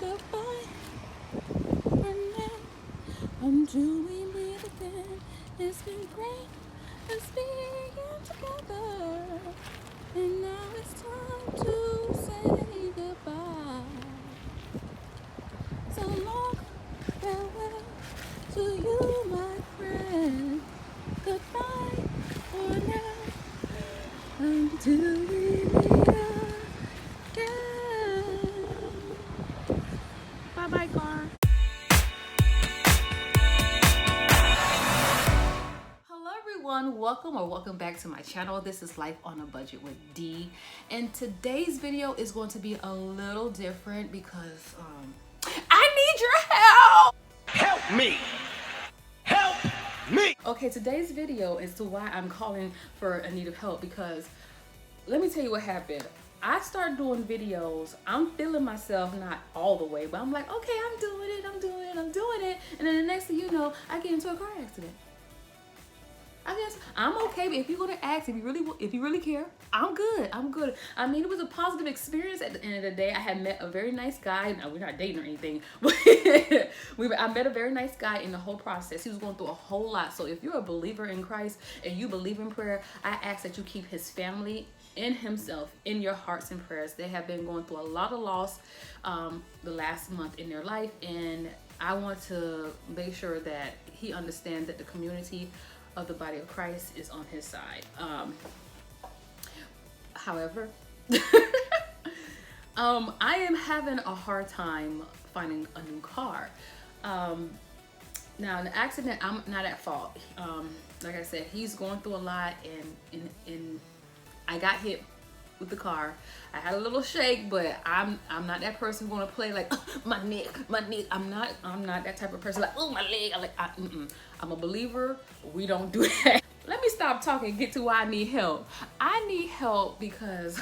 goodbye for now. Until we meet again. It's been great us being together. And now it's time to say goodbye. So long, farewell to you, my friend. Goodbye for now. Until we meet again. Bye bye, car. Hello everyone, welcome back to my channel. This is Life on a Budget with D, and today's video is going to be a little different because I need your help. Help me! Help me! Okay, today's video is to why I'm calling for a need of help, because let me tell you what happened. I started doing videos. I'm feeling myself, not all the way, but I'm like, okay, I'm doing it. And then the next thing you know, I get into a car accident. I guess I'm okay, but if you're gonna ask, if you really care, I'm good. I mean, it was a positive experience at the end of the day. I had met a very nice guy. Now, we're not dating or anything, but I met a very nice guy in the whole process. He was going through a whole lot. So if you're a believer in Christ and you believe in prayer, I ask that you keep his family and himself in your hearts and prayers. They have been going through a lot of loss the last month in their life, and I want to make sure that he understands that the community of the body of Christ is on his side. However, I am having a hard time finding a new car. Now, in the accident, I'm not at fault. Like I said, he's going through a lot, and I got hit with the car. I had a little shake, but I'm not that person going to play like my neck. I'm not that type of person like, oh, my leg. I'm a believer. We don't do that. Let me stop talking and get to why I need help. I need help because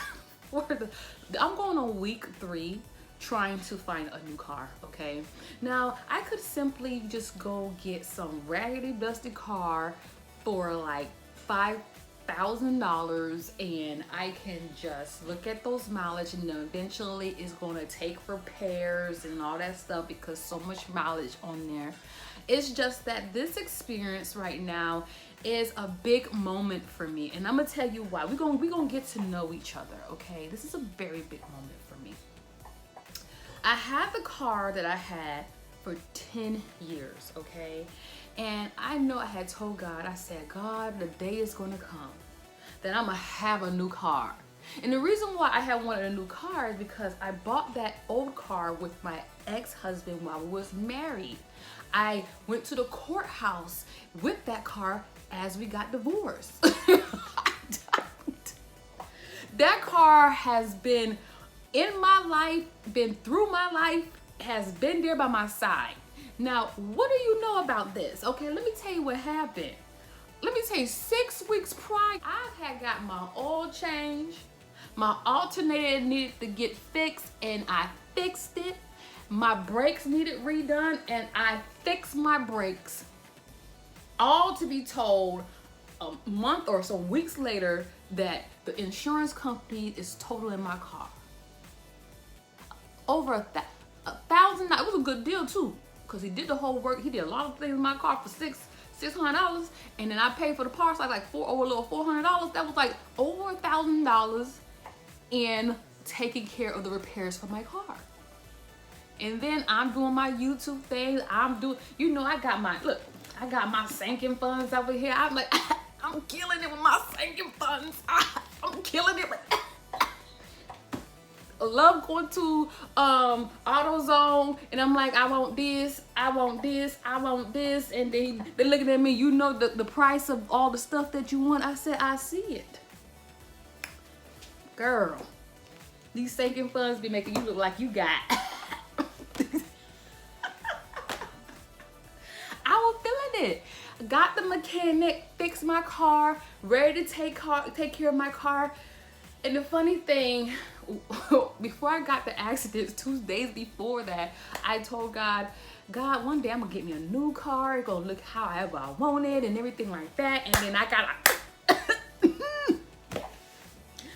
I'm going on week 3 trying to find a new car. Okay, now I could simply just go get some raggedy dusty car for like $5,000, and I can just look at those mileage, and eventually it's going to take repairs and all that stuff because so much mileage on there. It's just that this experience right now is a big moment for me, and I'm gonna tell you why. We're gonna get to know each other. Okay, this is a very big moment for me. I had the car that I had for 10 years, okay? And I know I had told God, I said, God, the day is gonna come that I'm gonna have a new car. And the reason why I had wanted a new car is because I bought that old car with my ex-husband while we was married. I went to the courthouse with that car as we got divorced. That car has been in my life, been through my life, has been there by my side. Now, what do you know about this? Okay, let me tell you what happened. Let me tell you, 6 weeks prior, I had got my oil changed. My alternator needed to get fixed, and I fixed it. My brakes needed redone, and I fixed my brakes. All to be told a month or so weeks later that the insurance company is totaling my car. Over $1,000. It was a good deal too, because he did the whole work. He did a lot of things in my car for $600, and then I paid for the parts like over a little $400. That was like over $1,000 in taking care of the repairs for my car. And then I'm doing my YouTube thing. I'm doing, I got my sinking funds over here. I'm like, I'm killing it with my sinking funds. I'm killing it. I love going to AutoZone, and I'm like, I want this, and they're looking at me, the price of all the stuff that you want. I said, I see it. Girl, these sinking funds be making you look like you got. I was feeling it. Got the mechanic, fixed my car, ready to take care of my car. And the funny thing, before I got the accident, 2 days before that, I told God, one day I'm gonna get me a new car. It's gonna look however I want it and everything like that. And then I got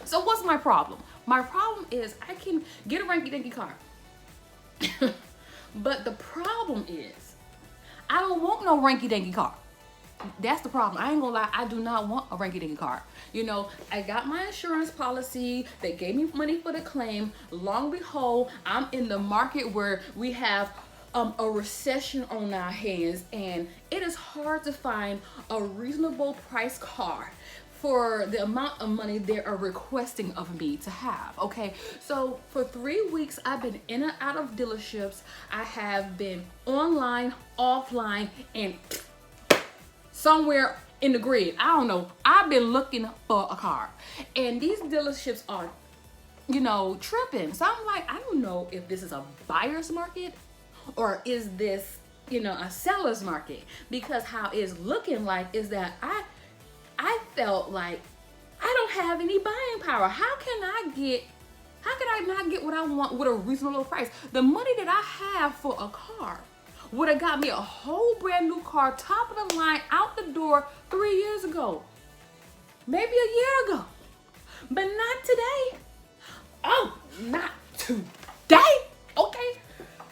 So what's my problem? My problem is I can get a ranky dinky car. But the problem is, I don't want no ranky-danky car. That's the problem. I ain't gonna lie, I do not want a ranky-dinky car. You know, I got my insurance policy. They gave me money for the claim. Long behold, I'm in the market where we have a recession on our hands, and it is hard to find a reasonable price car for the amount of money they are requesting of me to have. Okay, so for 3 weeks I've been in and out of dealerships. I have been online, offline, and somewhere in the grid. I don't know. I've been looking for a car, and these dealerships are, you know, tripping. So I'm like, I don't know if this is a buyer's market or is this, you know, a seller's market, because how it's looking like is that I felt like I don't have any buying power. How can I not get what I want with a reasonable price? The money that I have for a car would have got me a whole brand new car, top of the line, out the door 3 years ago, maybe a year ago, but not today. Oh, not today. Okay.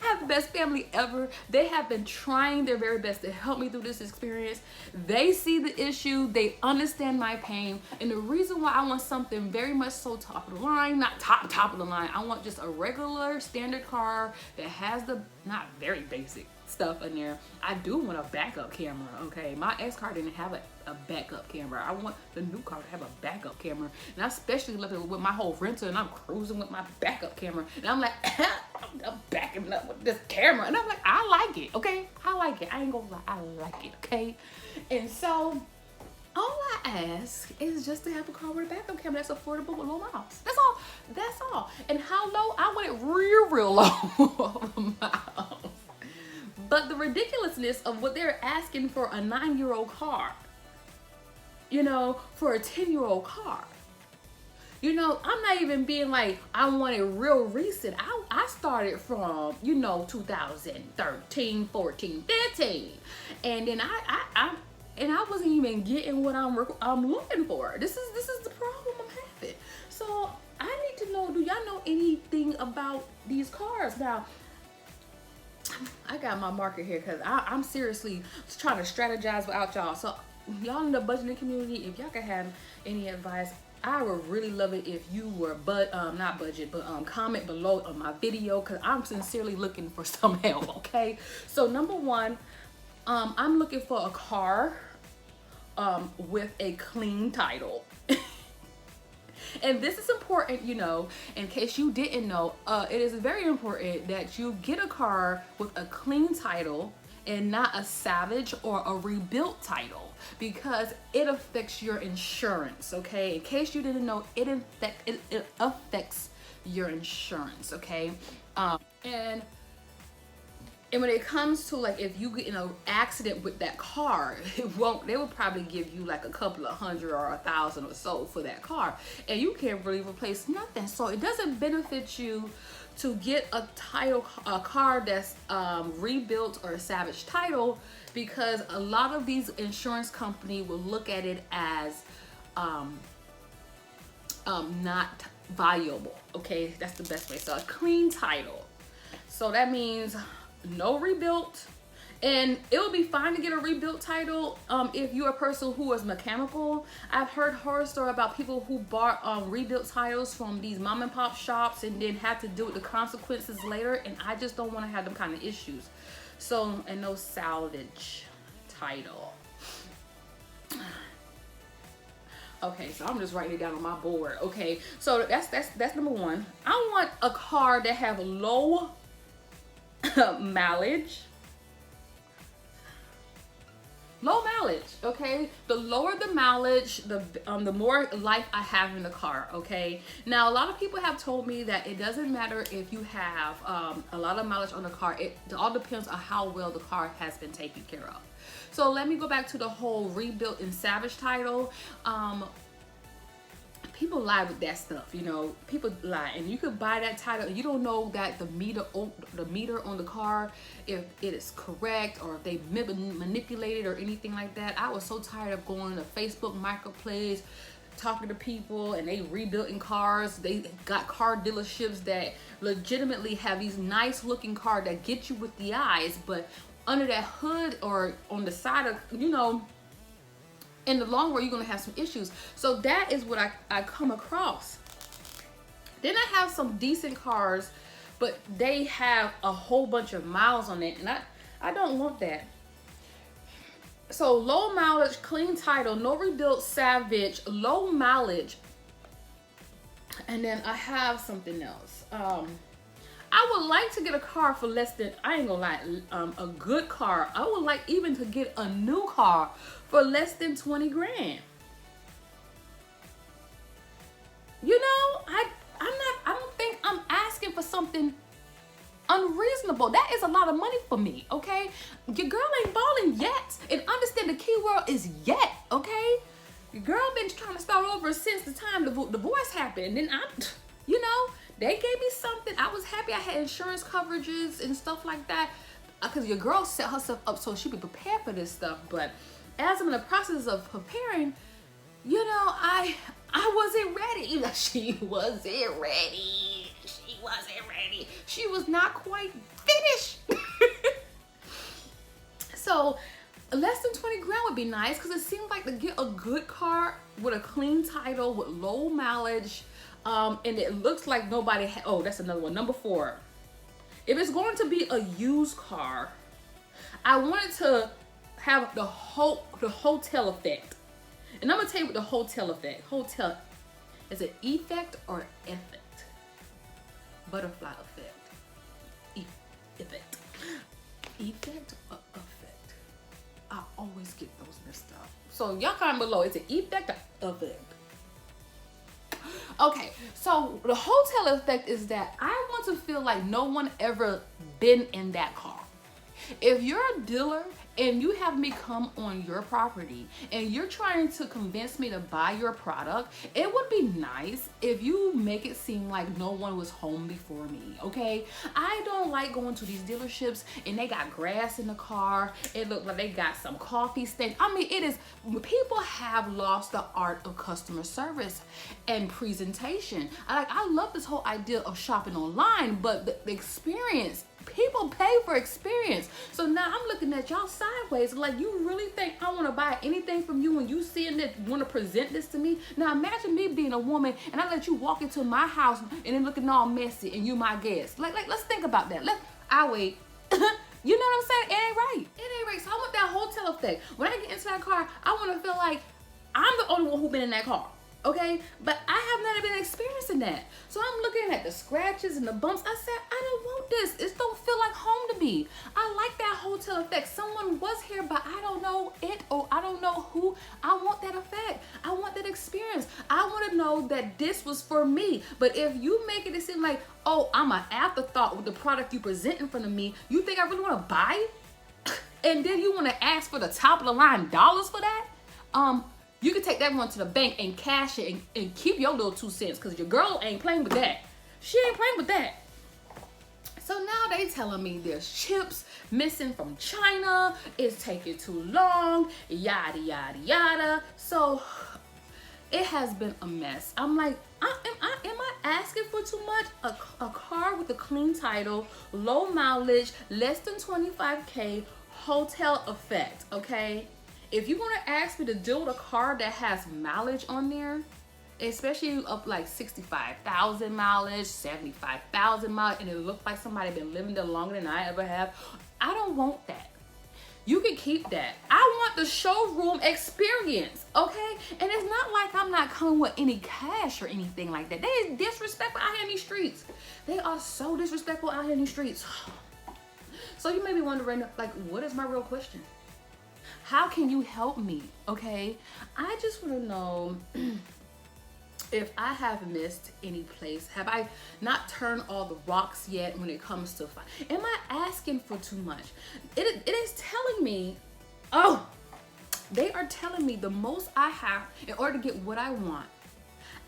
I have the best family ever. They have been trying their very best to help me through this experience. They see the issue. They understand my pain. And the reason why I want something very much so top of the line, not top of the line. I want just a regular standard car that has the not very basic stuff in there. I do want a backup camera. Okay, my ex car didn't have a backup camera. I want the new car to have a backup camera, and I especially left it with my whole rental, and I'm cruising with my backup camera, and I'm like, I'm backing up with this camera, and I'm like, I like it. Okay, I like it. I ain't gonna lie, I like it. Okay, and so all I ask is just to have a car with a backup camera that's affordable with low miles. That's all. That's all. And how low? I want it real low miles. But the ridiculousness of what they're asking for a 9-year-old car, you know, for a 10-year-old car. You know, I'm not even being like, I want it real recent. I started from, you know, 2013, 14, 15. And then I wasn't even getting what I'm looking for. This is the problem I'm having. So I need to know, do y'all know anything about these cars? Now, I got my marker here because I'm seriously trying to strategize without y'all. So y'all in the budgeting community, if y'all could have any advice, I would really love it if you were comment below on my video, because I'm sincerely looking for some help. Okay, so number one, I'm looking for a car with a clean title. And this is important, you know, in case you didn't know, it is very important that you get a car with a clean title and not a salvage or a rebuilt title, because it affects your insurance. Okay, in case you didn't know, it affects your insurance. Okay, and when it comes to, like, if you get in an accident with that car, they will probably give you like a couple of $100 or $1,000 or so for that car, and you can't really replace nothing. So it doesn't benefit you to get a car that's rebuilt or a salvage title, because a lot of these insurance companies will look at it as not valuable. Okay, that's the best way. So a clean title. So that means no rebuilt, and it would be fine to get a rebuilt title if you're a person who is mechanical. I've heard horror story about people who bought rebuilt titles from these mom and pop shops and then had to deal with the consequences later, and I just don't want to have them kind of issues. So, and no salvage title. Okay, so I'm just writing it down on my board. Okay, so that's number one. I want a car that have low mileage. Low mileage. Okay, the lower the mileage, the more life I have in the car. Okay, now a lot of people have told me that it doesn't matter if you have a lot of mileage on the car. It all depends on how well the car has been taken care of. So let me go back to the whole rebuilt and salvage title. People lie with that stuff, you know. People lie, and you could buy that title. You don't know that the meter on the car, if it is correct or if they manipulated or anything like that. I was so tired of going to Facebook Marketplace, talking to people and they rebuilding cars. They got car dealerships that legitimately have these nice looking cars that get you with the eyes, but under that hood or on the side of, you know, in the long run, you're gonna have some issues. So that is what I come across. Then I have some decent cars, but they have a whole bunch of miles on it, and I don't want that. So low mileage, clean title, no rebuilt, salvage, low mileage. And then I have something else. I would like to get a car for less than, I ain't gonna lie, a good car. I would like even to get a new car for less than 20 grand. You know, I don't think I'm asking for something unreasonable. That is a lot of money for me, okay? Your girl ain't balling yet. And understand the key word is yet, okay? Your girl been trying to start over since the time the divorce happened. And then you know, they gave me something. I was happy I had insurance coverages and stuff like that. Because your girl set herself up so she be prepared for this stuff. But as I'm in the process of preparing, you know, I wasn't ready. She wasn't ready. She wasn't ready. She was not quite finished. So less than 20 grand would be nice, because it seems like to get a good car with a clean title with low mileage, and it looks like nobody oh, that's another one. Number 4. If it's going to be a used car, I wanted to have the hotel effect. And I'm gonna tell you what the hotel effect. Hotel is it effect or effect? Butterfly effect. Effect. Effect or effect? I always get those messed up. So y'all comment below. Is it effect or effect? Okay, so the hotel effect is that I want to feel like no one ever been in that car. If you're a dealer and you have me come on your property and you're trying to convince me to buy your product, it would be nice if you make it seem like no one was home before me, okay? I don't like going to these dealerships and they got grass in the car. It looked like they got some coffee stains. I mean, people have lost the art of customer service and presentation. I love this whole idea of shopping online, but the experience, people pay for experience. So now I'm looking at y'all sideways like, you really think I want to buy anything from you when you seeing this, want to present this to me? Now imagine me being a woman and I let you walk into my house and then looking all messy and you my guest. Like let's think about that. I wait. You know what I'm saying? It ain't right. It ain't right. So I want that hotel effect. When I get into that car, I want to feel like I'm the only one who been in that car. Okay, but I have not been experiencing that. So I'm looking at the scratches and the bumps. I said, I don't want this. It don't feel like home to me. I like that hotel effect. Someone was here, but I don't know it or I don't know who. I want that effect. I want that experience. I want to know that this was for me. But if you make it seem like, oh, I'm an afterthought with the product you present in front of me, you think I really want to buy it? And then you want to ask for the top of the line dollars for that? You can take that one to the bank and cash it and keep your little 2 cents, because your girl ain't playing with that. She ain't playing with that. So now they telling me there's chips missing from China. It's taking too long. Yada, yada, yada. So it has been a mess. I'm like, am I asking for too much? A car with a clean title, low mileage, less than 25K, hotel effect, okay? If you're gonna ask me to deal with a car that has mileage on there, especially up like 65,000 mileage, 75,000 mileage, and it looks like somebody been living there longer than I ever have, I don't want that. You can keep that. I want the showroom experience, okay? And it's not like I'm not coming with any cash or anything like that. They is disrespectful out here in these streets. They are so disrespectful out here in these streets. So you may be wondering, like, what is my real question? How can you help me, okay? I just want to know if I have missed any place. Have I not turned all the rocks yet when it comes to fun? Am I asking for too much? It is telling me, oh, they are telling me the most I have in order to get what I want.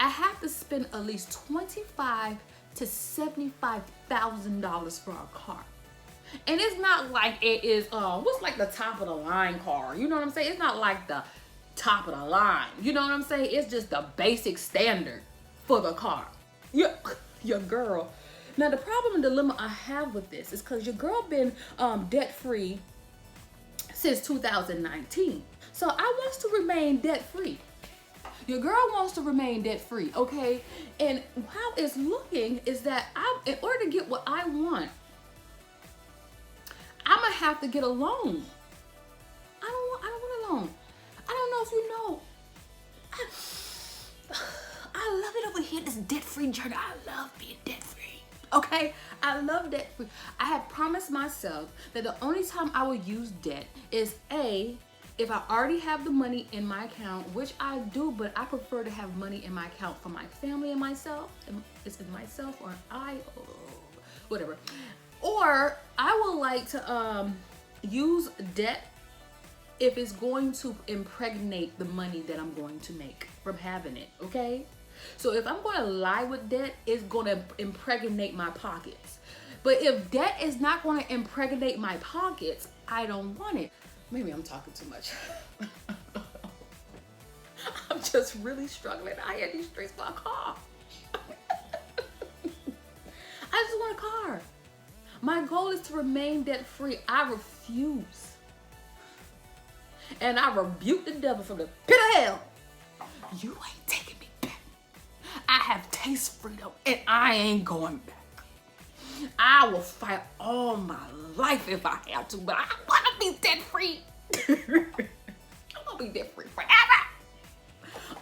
I have to spend at least $25,000 to $75,000 for a car. And it's not like it is, what's like the top of the line car? You know what I'm saying? It's not like the top of the line. You know what I'm saying? It's just the basic standard for the car. Your girl. Now the problem and dilemma I have with this is because your girl been debt free since 2019. So I wants to remain debt free. Your girl wants to remain debt free, okay? And how it's looking is that in order to get what I want, I'm gonna have to get a loan. I don't want a loan. I don't know if you know. I love it over here, this debt-free journey. I love being debt-free, okay? I love debt-free. I have promised myself that the only time I will use debt is if I already have the money in my account, which I do, but I prefer to have money in my account for my family and myself. It's in myself or whatever. Or I would like to use debt if it's going to impregnate the money that I'm going to make from having it, okay? So if I'm going to lie with debt, it's going to impregnate my pockets. But if debt is not going to impregnate my pockets, I don't want it. Maybe I'm talking too much. I'm just really struggling out here in these streets for a car. I just want a car. My goal is to remain debt free. I refuse. And I rebuke the devil from the pit of hell. You ain't taking me back. I have taste freedom and I ain't going back. I will fight all my life if I have to, but I want to be debt free. I want to be debt free forever.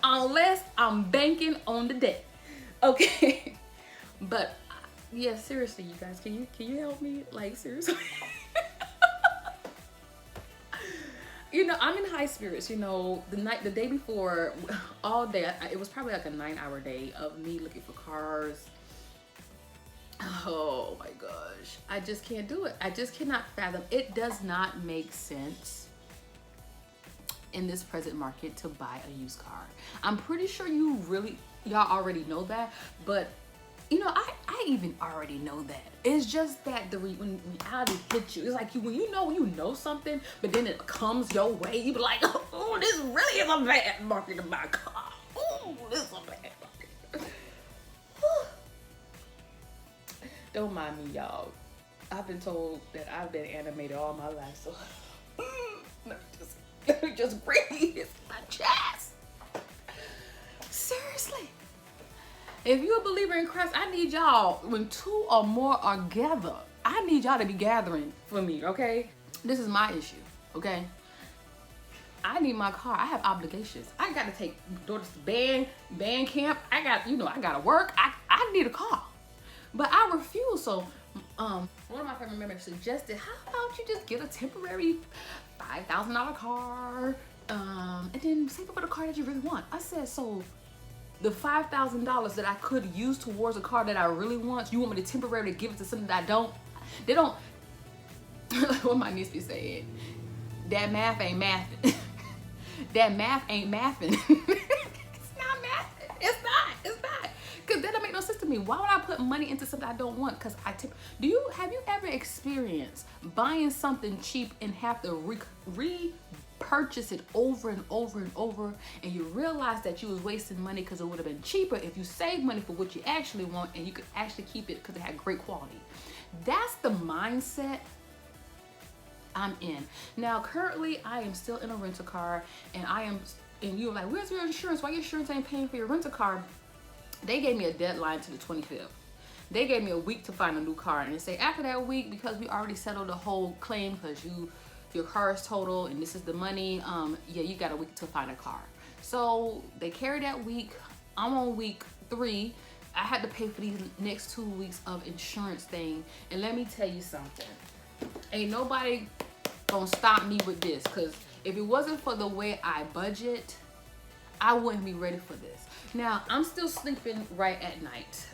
Unless I'm banking on the debt. Okay. But yeah, seriously, you guys, can you help me? Like, seriously. You know, I'm in high spirits. You know, the day before, all day, it was probably like a 9-hour day of me looking for cars. Oh my gosh, I just can't do it. I just cannot fathom. It does not make sense in this present market to buy a used car. I'm pretty sure y'all already know that, but you know, I even already know that. It's just that when reality hits you, it's like when you know something, but then it comes your way, you be like, oh, this really is a bad market to buy a car. Oh, this is a bad market. Don't mind me, y'all. I've been told that I've been animated all my life, so let me just breathe. It's my chest. Seriously. If you're a believer in Christ, I need y'all, when 2 or more are gathered, I need y'all to be gathering for me, okay? This is my issue, okay? I need my car. I have obligations. I got to take daughters to band camp. I got to work. I need a car. But I refuse. So one of my family members suggested, how about you just get a temporary $5,000 car and then save up for the car that you really want. I said, so the $5,000 that I could use towards a car that I really want, you want me to temporarily give it to something that I don't? They don't. What my niece be saying, that math ain't mathing. That math ain't mathing. It's not mathing. It's not. Because that don't make no sense to me. Why would I put money into something I don't want? Because have you ever experienced buying something cheap and have to repurchase it over and over and over, and you realize that you was wasting money because it would have been cheaper if you saved money for what you actually want and you could actually keep it because it had great quality? That's the mindset I'm in. Now, currently, I am still in a rental car, and you're like, where's your insurance? Why your insurance ain't paying for your rental car? They gave me a deadline to the 25th. They gave me a week to find a new car, and they say after that week, because we already settled the whole claim because your car is total and this is the money, you got a week to find a car. So they carried that week. I'm on week 3. I had to pay for these next 2 weeks of insurance thing, and let me tell you something. Ain't nobody gonna stop me with this, because if it wasn't for the way I budget, I wouldn't be ready for this. Now, I'm still sleeping right at night.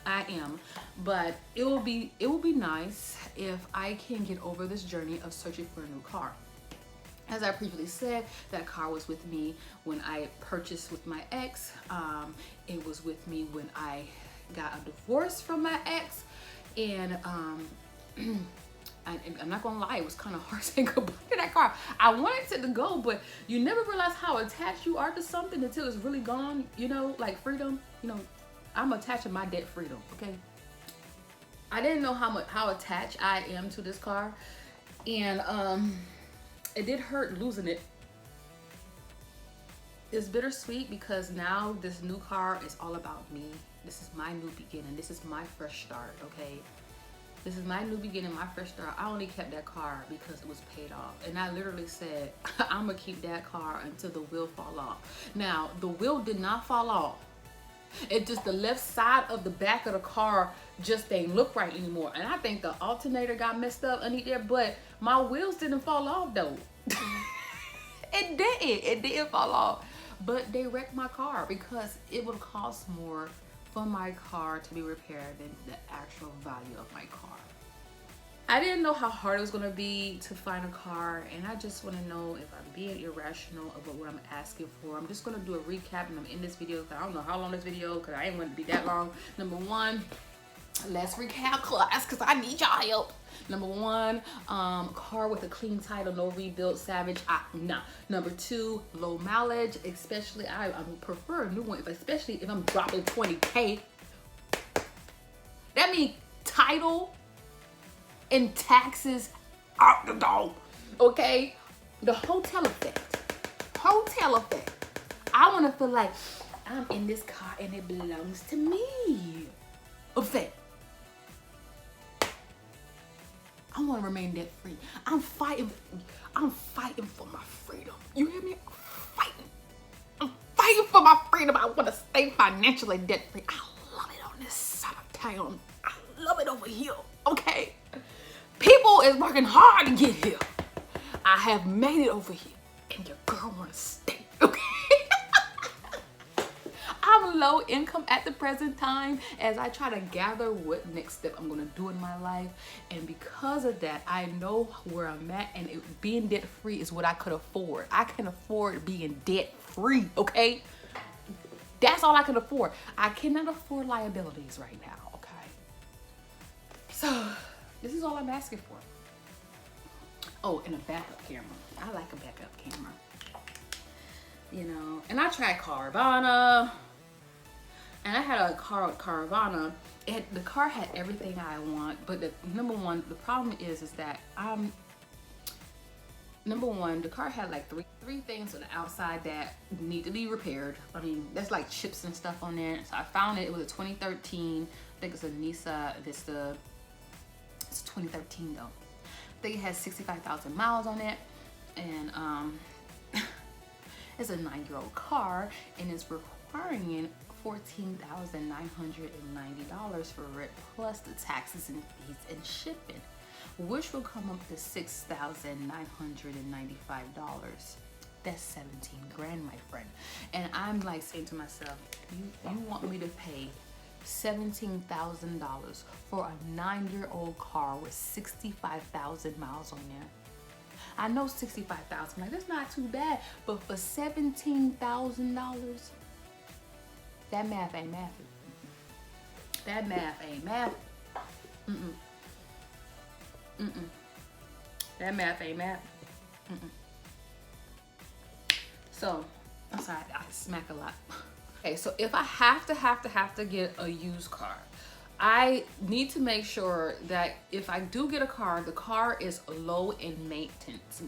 I am, but it will be nice if I can get over this journey of searching for a new car. As I previously said, that car was with me when I purchased with my ex. It was with me when I got a divorce from my ex, and I'm not gonna lie, it was kind of hard saying goodbye to that car. I wanted it to go, but you never realize how attached you are to something until it's really gone, you know, like freedom. You know, I'm attached to my debt freedom, okay? I didn't know how attached I am to this car, and it did hurt losing it. It's bittersweet because now this new car is all about me. This is my new beginning. This is my fresh start, okay? This is my new beginning, my fresh start. I only kept that car because it was paid off. And I literally said, I'm gonna keep that car until the wheel fall off. Now, the wheel did not fall off. It just, the left side of the back of the car just ain't look right anymore. And I think the alternator got messed up underneath there, but my wheels didn't fall off though. It didn't fall off. But they wrecked my car because it would cost more for my car to be repaired than the actual value of my car. I didn't know how hard it was gonna be to find a car, and I just wanna know if I'm being irrational about what I'm asking for. I'm just gonna do a recap and I'm in this video because I don't know how long this video, because I ain't want it to be that long. Number one, let's recap class because I need y'all help. Number one, car with a clean title, no rebuild, Savage, nah. Number two, low mileage, especially I prefer a new one, especially if I'm dropping 20K. That means title and taxes out the door, okay? The hotel effect. I want to feel like I'm in this car and it belongs to me. Effect. I want to remain debt free. I'm fighting for my freedom. You hear me? I'm fighting for my freedom. I want to stay financially debt free. I love it on this side of town. I love it over here, okay? People is working hard to get here. I have made it over here, and your girl want to stay, okay? I'm low income at the present time as I try to gather what next step I'm gonna do in my life. And because of that, I know where I'm at, and being debt free is what I could afford. I can afford being debt free, okay? That's all I can afford. I cannot afford liabilities right now, okay? So this is all I'm asking for. Oh, and a backup camera. I like a backup camera. You know, and I tried Carvana. And I had a car with Carvana. The car had everything I want, but the problem is that number one, the car had like three things on the outside that need to be repaired. I mean, that's like chips and stuff on there. So I found it. It was a 2013. I think it's a Nissan Vista. It's 2013 though. I think it has 65,000 miles on it, and it's a 9-year-old car, and it's requiring $14,990 for it, plus the taxes and fees and shipping, which will come up to $6,995. That's 17 grand, my friend. And I'm like saying to myself, you want me to pay $17,000 for a 9-year-old car with 65,000 miles on there? I know 65,000, like that's not too bad, but for $17,000, that math ain't math. That math ain't math. That math ain't math. So, I'm sorry, I smack a lot. Okay, so if I have to get a used car, I need to make sure that if I do get a car, the car is low in maintenance,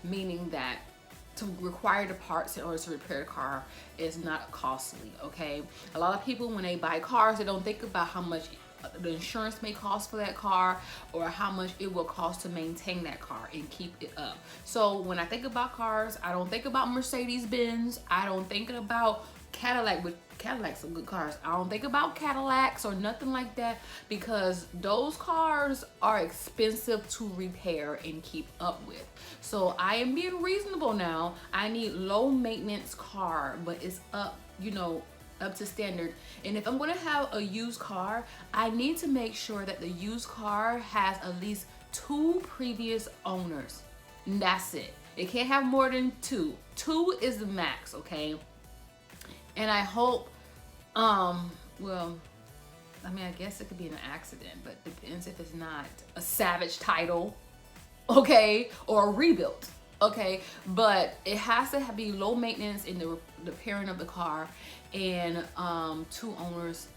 meaning that to require the parts in order to repair the car is not costly, okay? A lot of people, when they buy cars, they don't think about how much the insurance may cost for that car or how much it will cost to maintain that car and keep it up. So when I think about cars, I don't think about Mercedes-Benz. I don't think about Cadillac, but Cadillacs are good cars. I don't think about Cadillacs or nothing like that because those cars are expensive to repair and keep up with. So I am being reasonable now. I need low maintenance car, but it's up, you know, up to standard. And if I'm gonna have a used car, I need to make sure that the used car has at least 2 previous owners. And that's it. It can't have more than 2. 2 is the max, okay? And I hope, well, I mean, I guess it could be an accident, but depends if it's not a salvage title, okay, or a rebuild, okay. But it has to be low maintenance in the repairing of the car, and 2 owners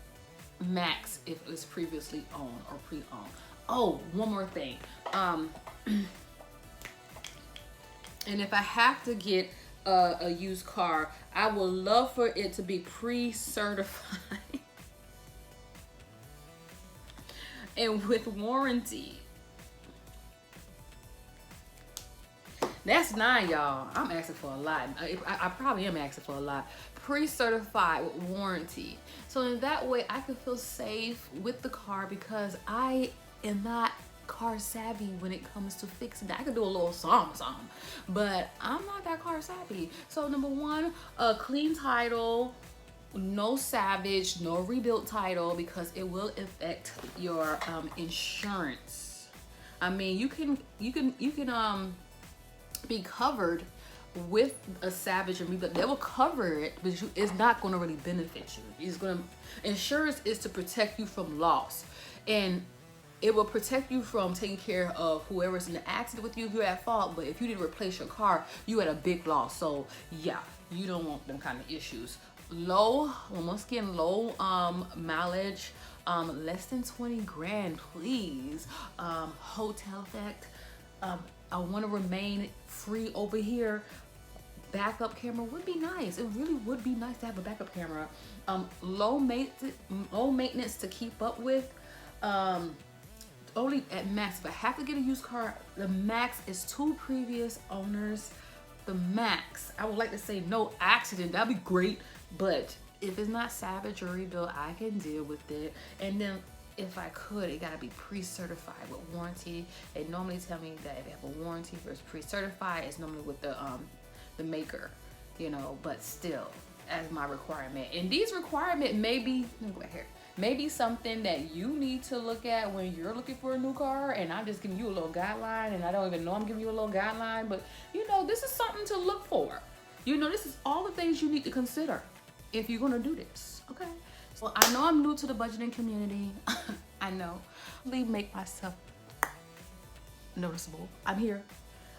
max if it was previously owned or pre-owned. Oh, one more thing. And if I have to get a used car, I would love for it to be pre-certified and with warranty. That's 9, y'all. I'm asking for a lot. I probably am asking for a lot. Pre-certified with warranty. So in that way, I can feel safe with the car because I am not car savvy when it comes to fixing it. I can do a little something, but I'm not that car savvy. So number 1, a clean title, no salvage, no rebuilt title, because it will affect your insurance. I mean, you can be covered with a salvage and rebuild. They will cover it, but it's not going to really benefit you. Insurance is to protect you from loss, and it will protect you from taking care of whoever's in the accident with you if you're at fault. But if you didn't replace your car, you had a big loss. So yeah, you don't want them kind of issues. Low, once again, low mileage, less than 20 grand, please. Hotel effect. I want to remain free over here. Backup camera would be nice. It really would be nice to have a backup camera. Low maintenance to keep up with. Only at max. If I have to get a used car, the max is 2 previous owners. The max. I would like to say no accident. That'd be great. But if it's not salvage or rebuild, I can deal with it. And then if I could, it gotta be pre-certified with warranty. They normally tell me that if they have a warranty versus pre-certified, it's normally with the maker, you know, but still as my requirement. And these requirements may be, let me go back here, maybe something that you need to look at when you're looking for a new car, and I'm just giving you a little guideline, and I don't even know I'm giving you a little guideline, but you know, this is something to look for. You know, this is all the things you need to consider if you're gonna do this, okay? Well, I know I'm new to the budgeting community. I know. Please make myself noticeable. I'm here,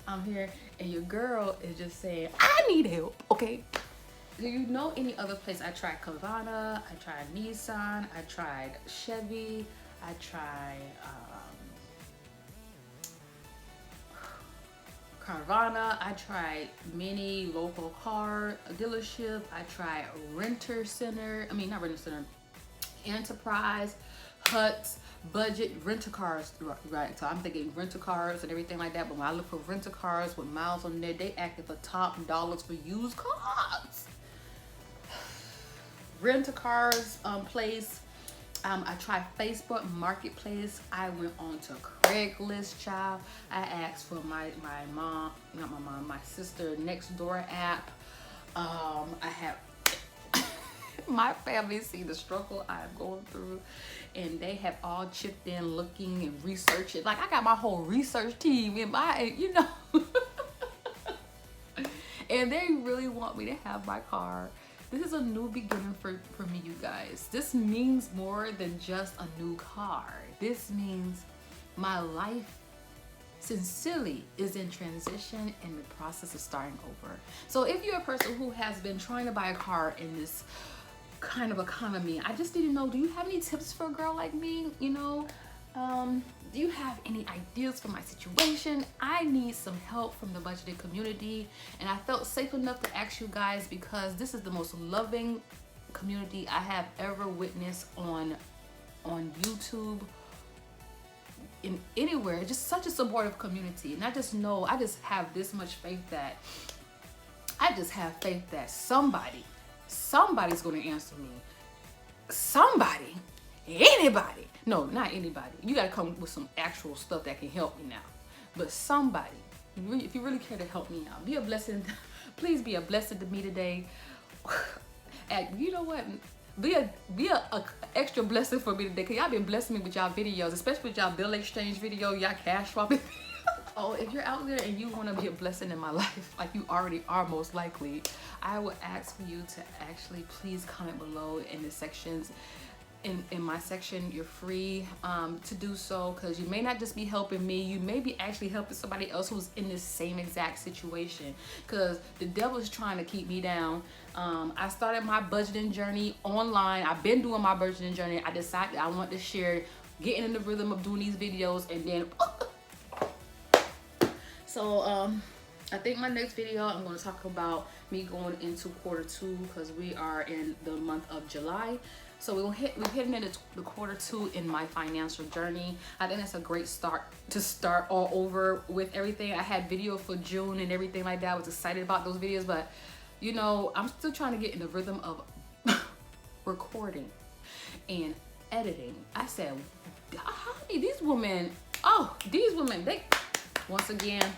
and your girl is just saying, I need help, okay? Do you know any other place? I tried Carvana, I tried Nissan, I tried Chevy, I tried Carvana, I tried many local car dealership, I tried Renter Center, not Renter Center, Enterprise, Huts, Budget, Renter Cars, right? So I'm thinking Renter Cars and everything like that, but when I look for Renter Cars with miles on there, they acting for top dollars for used cars. Renter Cars place. I tried Facebook Marketplace. I went on to Craigslist, child. I asked for my sister next door app. I have my family see the struggle I'm going through, and they have all chipped in looking and researching. Like, I got my whole research team in my, you know. And they really want me to have my car. This is a new beginning for me, you guys. This means more than just a new car. This means my life sincerely is in transition, in the process of starting over. So if you're a person who has been trying to buy a car in this kind of economy, I just need to know, do you have any tips for a girl like me? You know, do you have any ideas for my situation? I need some help from the budgeting community, and I felt safe enough to ask you guys because this is the most loving community I have ever witnessed on YouTube, in anywhere. Just such a supportive community, and I just have this much faith that somebody's going to answer me. Somebody, anybody. No, not anybody. You got to come with some actual stuff that can help me now. But somebody, if you really care to help me out, be a blessing. Please be a blessing to me today. And you know what? Be a extra blessing for me today, because y'all been blessing me with y'all videos, especially with y'all bill exchange video, y'all cash swapping. Oh, if you're out there and you want to be a blessing in my life, like you already are most likely, I would ask for you to actually please comment below in the sections in my section. You're free to do so, because you may not just be helping me, you may be actually helping somebody else who's in this same exact situation, because the devil is trying to keep me down. I started my budgeting journey online. I've been doing my budgeting journey. I decided I want to share, getting in the rhythm of doing these videos, and then so I think my next video I'm going to talk about me going into Q2, because we are in the month of July. So we're heading into the Q2 in my financial journey. I think that's a great start to start all over with everything. I had video for June and everything like that. I was excited about those videos, but you know, I'm still trying to get in the rhythm of recording and editing. I said, these women, they, once again,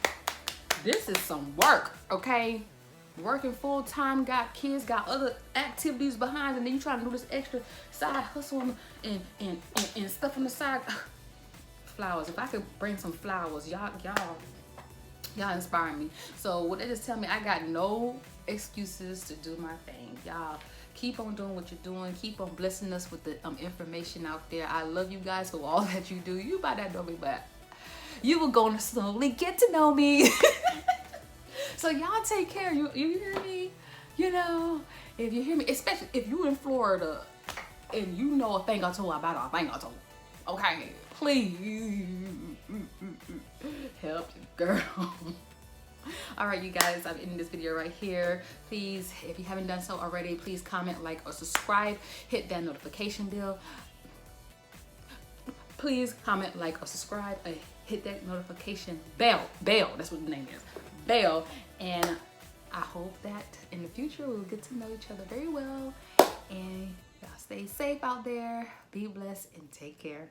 this is some work, okay? Working full time, got kids, got other activities behind, and then you trying to do this extra side hustle and stuff on the side. Flowers. If I could bring some flowers, y'all inspire me. So what they just tell me, I got no excuses to do my thing. Y'all keep on doing what you're doing. Keep on blessing us with the information out there. I love you guys for all that you do. You might not know me, but you will going to slowly get to know me. So y'all take care. You hear me? You know, if you hear me, especially if you in Florida and you know a thing or two about a thing or two, okay, please help your girl. All right, you guys, I'm ending this video right here. Please, if you haven't done so already, please comment, like, or subscribe. Hit that notification bell. Please comment, like, or subscribe. Hit that notification bell. That's what the name is. Bell. And I hope that in the future we'll get to know each other very well. And y'all stay safe out there. Be blessed and take care.